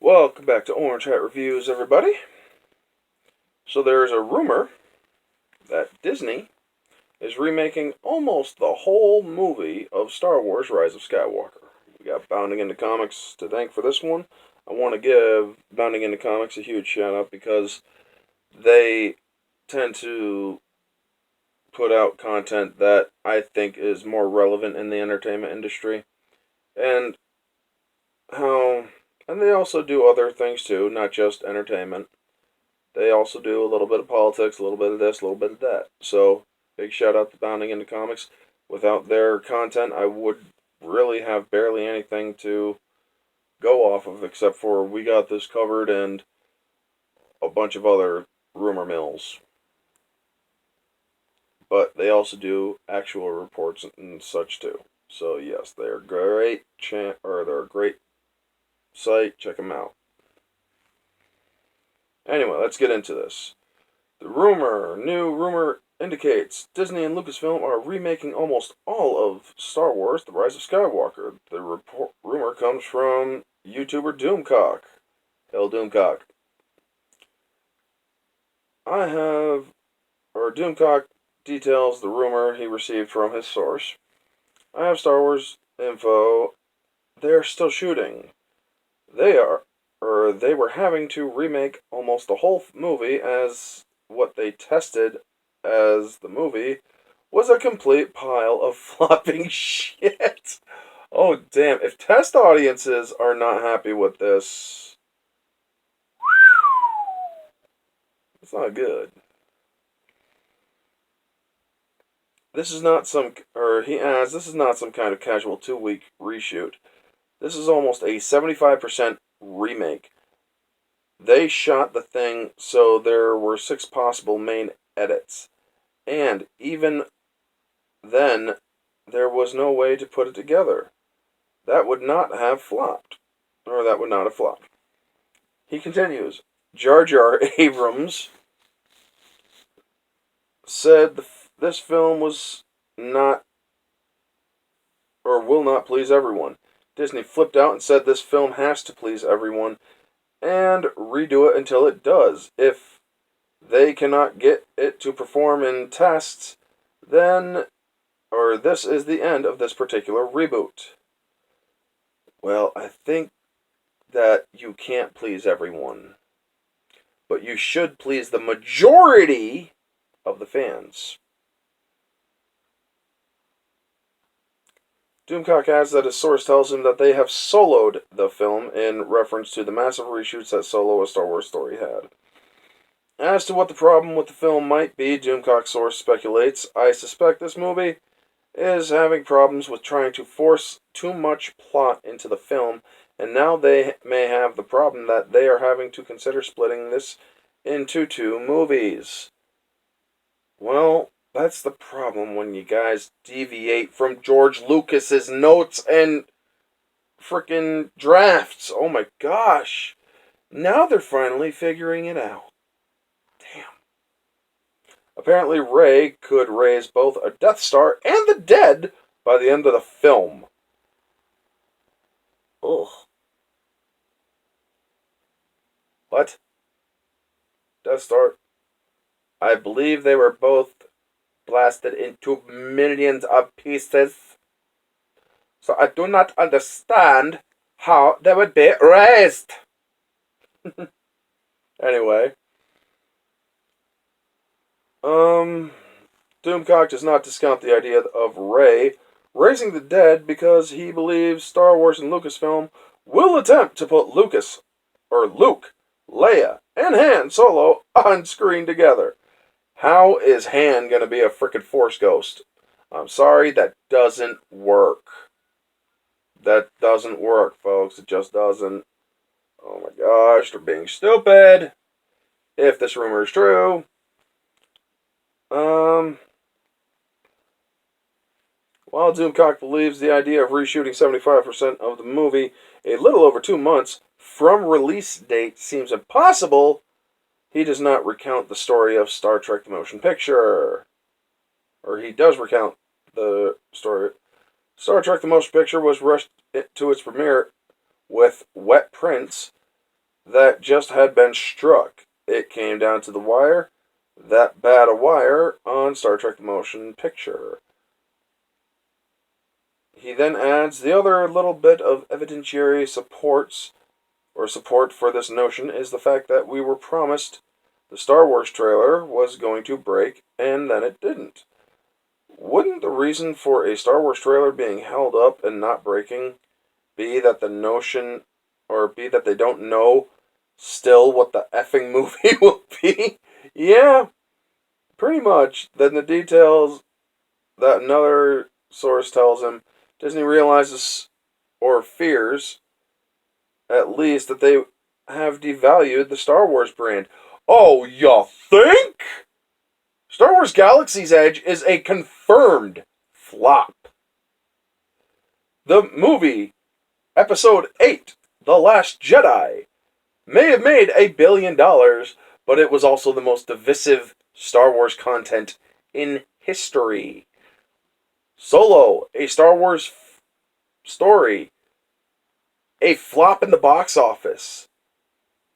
Welcome back to Orange Hat Reviews, everybody. So there's a rumor that Disney is remaking almost the whole movie of Star Wars Rise of Skywalker. We got Bounding into Comics to thank for this one. I want to give Bounding into Comics a huge shout out because they tend to put out content that I think is more relevant in the entertainment industry. And how and they also do other things too, not just entertainment. They also do a little bit of politics, a little bit of this, a little bit of that. So, big shout out to Bounding into Comics. Without their content, I would really have barely anything to go off of except for We Got This Covered and a bunch of other rumor mills. But they also do actual reports and such too. So, yes, they're great they're a great site. Check them out. Anyway, let's get into this. New rumor indicates Disney and Lucasfilm are remaking almost all of Star Wars The Rise of Skywalker. The rumor comes from YouTuber Doomcock. Hail Doomcock. Doomcock details the rumor he received from his source. I have Star Wars info. They're still shooting. They are, they were having to remake almost the whole movie as what they tested as the movie was a complete pile of flopping shit. Oh, damn. If test audiences are not happy with this, it's not good. This is not some, or he adds, this is not some kind of casual 2-week reshoot. This is almost a 75% remake. They shot the thing so there were 6 possible main edits. And even then, there was no way to put it together. That would not have flopped. Or that would not have flopped. He continues, Jar Jar Abrams said this film was not, or will not please everyone. Disney flipped out and said this film has to please everyone and redo it until it does. If they cannot get it to perform in tests, then, or this is the end of this particular reboot. Well, I think that you can't please everyone, but you should please the majority of the fans. Doomcock adds that his source tells him that they have soloed the film in reference to the massive reshoots that Solo: A Star Wars Story had. As to what the problem with the film might be, Doomcock's source speculates, I suspect this movie is having problems with trying to force too much plot into the film, and now they may have the problem that they are having to consider splitting this into 2 movies. Well, that's the problem when you guys deviate from George Lucas's notes and frickin' drafts. Oh my gosh. Now they're finally figuring it out. Damn. Apparently, Rey could raise both a Death Star and the dead by the end of the film. Ugh. What? Death Star? I believe they were both blasted into millions of pieces. So I do not understand how they would be raised. Anyway. Doomcock does not discount the idea of Rey raising the dead because he believes Star Wars and Lucasfilm will attempt to put Luke, Leia, and Han Solo on screen together. How is Han gonna be a frickin' Force ghost? I'm sorry, that doesn't work. That doesn't work, folks. It just doesn't. Oh my gosh, they're being stupid. If this rumor is true. While Doomcock believes the idea of reshooting 75% of the movie a little over 2 months from release date seems impossible, he does not recount the story of Star Trek the Motion Picture. Or he does recount the story. Star Trek the Motion Picture was rushed to its premiere with wet prints that just had been struck. It came down to the wire. That bad a wire on Star Trek the Motion Picture. He then adds the other little bit of evidentiary support for this notion is the fact that we were promised the Star Wars trailer was going to break, and then it didn't. Wouldn't the reason for a Star Wars trailer being held up and not breaking be that the notion, or be that they don't know still what the effing movie will be? Yeah, pretty much. Then the details that another source tells him, Disney realizes, or fears, at least, that they have devalued the Star Wars brand. Oh, you think? Star Wars Galaxy's Edge is a confirmed flop. The movie, Episode 8, The Last Jedi, may have made $1 billion, but it was also the most divisive Star Wars content in history. Solo, a Star Wars story, a flop in the box office,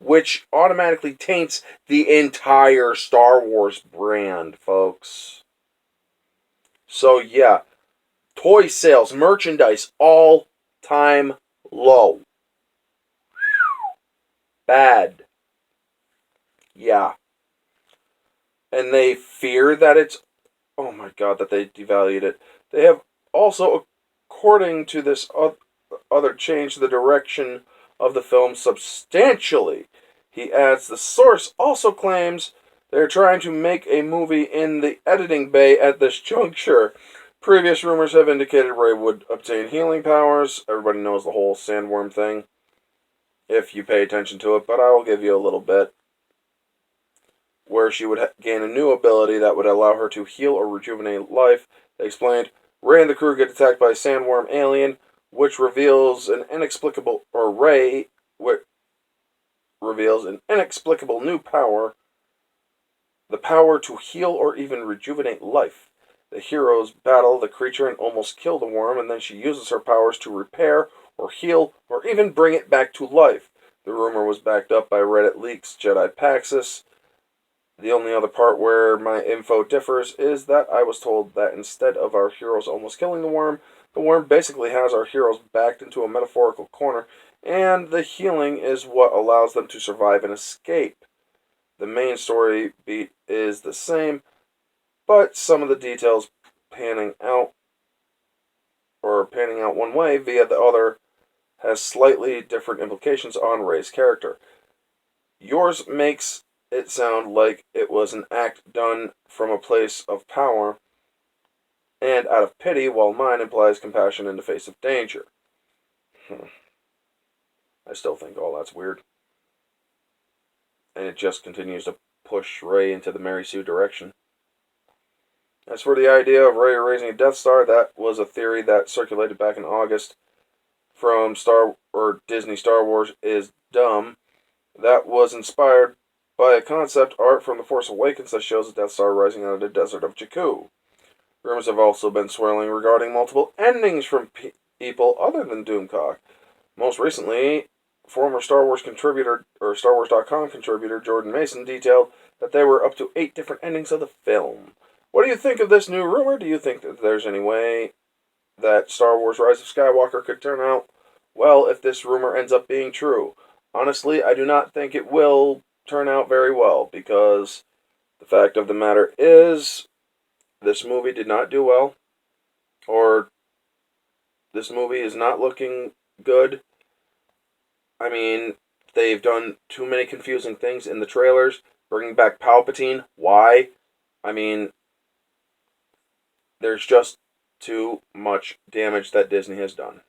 which automatically taints the entire Star Wars brand, folks. So yeah, toy sales, merchandise, all time low. Bad. Yeah. And they fear that it's, oh my god, that they devalued it. They have also, according to this other, changed the direction of the film substantially. He adds, the source also claims they're trying to make a movie in the editing bay at this juncture. Previous rumors have indicated Rey would obtain healing powers. Everybody knows the whole sandworm thing, if you pay attention to it, but I will give you a little bit. Where she would gain a new ability that would allow her to heal or rejuvenate life. They explained, Rey and the crew get attacked by a sandworm alien, which reveals an inexplicable new power, the power to heal or even rejuvenate life. The heroes battle the creature and almost kill the worm, and then she uses her powers to repair or heal or even bring it back to life. The rumor was backed up by Reddit leaks, Jedi Paxis. The only other part where my info differs is that I was told that instead of our heroes almost killing the worm basically has our heroes backed into a metaphorical corner, and the healing is what allows them to survive and escape. The main story beat is the same, but some of the details panning out one way via the other has slightly different implications on Rey's character. Yours makes it sound like it was an act done from a place of power and out of pity, while mine implies compassion in the face of danger. I still think all that's weird. And it just continues to push Rey into the Mary Sue direction. As for the idea of Rey raising a Death Star, that was a theory that circulated back in August from Disney Star Wars is dumb. That was inspired by a concept art from The Force Awakens that shows the Death Star rising out of the desert of Jakku. Rumors have also been swirling regarding multiple endings from people other than Doomcock. Most recently, former Star Wars contributor, or StarWars.com contributor, Jordan Mason detailed that there were up to 8 different endings of the film. What do you think of this new rumor? Do you think that there's any way that Star Wars Rise of Skywalker could turn out well if this rumor ends up being true? Honestly, I do not think it will turn out very well, because the fact of the matter is, this movie did not do well, or this movie is not looking good. I mean, they've done too many confusing things in the trailers. Bringing back Palpatine, why? I mean, there's just too much damage that Disney has done.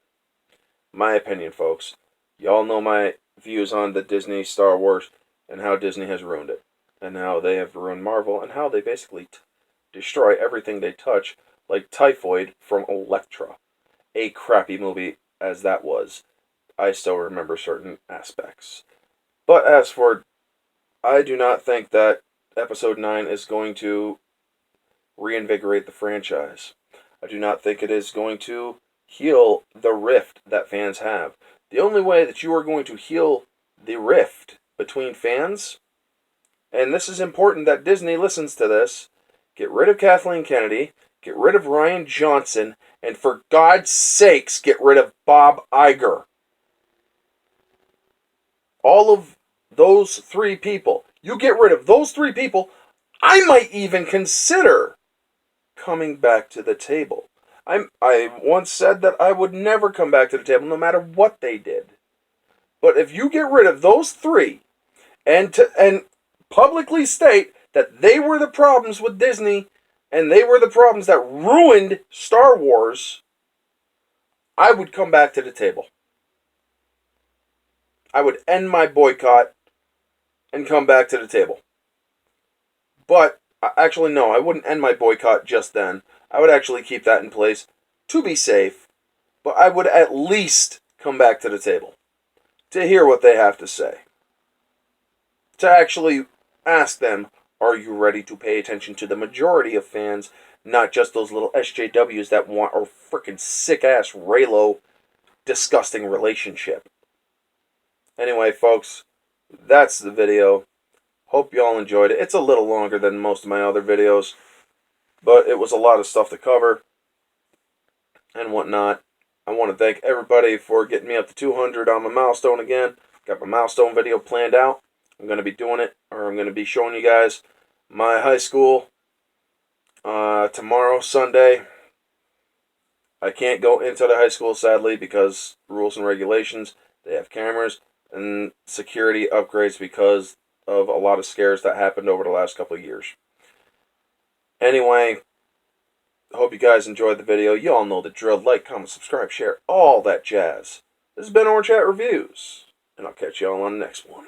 My opinion, folks. Y'all know my views on the Disney Star Wars and how Disney has ruined it, and how they have ruined Marvel, and how they basically destroy everything they touch, like Typhoid from Elektra. A crappy movie as that was, I still remember certain aspects. But as for, I do not think that Episode 9 is going to reinvigorate the franchise. I do not think it is going to heal the rift that fans have. The only way that you are going to heal the rift between fans. And this is important that Disney listens to this. Get rid of Kathleen Kennedy. Get rid of Ryan Johnson. And for God's sakes, get rid of Bob Iger. All of those three people. You get rid of those three people, I might even consider coming back to the table. I once said that I would never come back to the table no matter what they did. But if you get rid of those three and publicly state that they were the problems with Disney and they were the problems that ruined Star Wars, I would come back to the table. I would end my boycott and come back to the table. But, actually no, I wouldn't end my boycott just then. I would actually keep that in place to be safe. But I would at least come back to the table to hear what they have to say. To actually ask them, are you ready to pay attention to the majority of fans, not just those little SJWs that want a freaking sick-ass Reylo disgusting relationship. Anyway, folks, that's the video. Hope you all enjoyed it. It's a little longer than most of my other videos, but it was a lot of stuff to cover and whatnot. I want to thank everybody for getting me up to 200 on my milestone again. Got my milestone video planned out. I'm going to be doing it, or I'm going to be showing you guys my high school tomorrow, Sunday. I can't go into the high school, sadly, because rules and regulations. They have cameras and security upgrades because of a lot of scares that happened over the last couple of years. Anyway, hope you guys enjoyed the video. You all know the drill. Like, comment, subscribe, share, all that jazz. This has been Orange Hat Reviews, and I'll catch you all on the next one.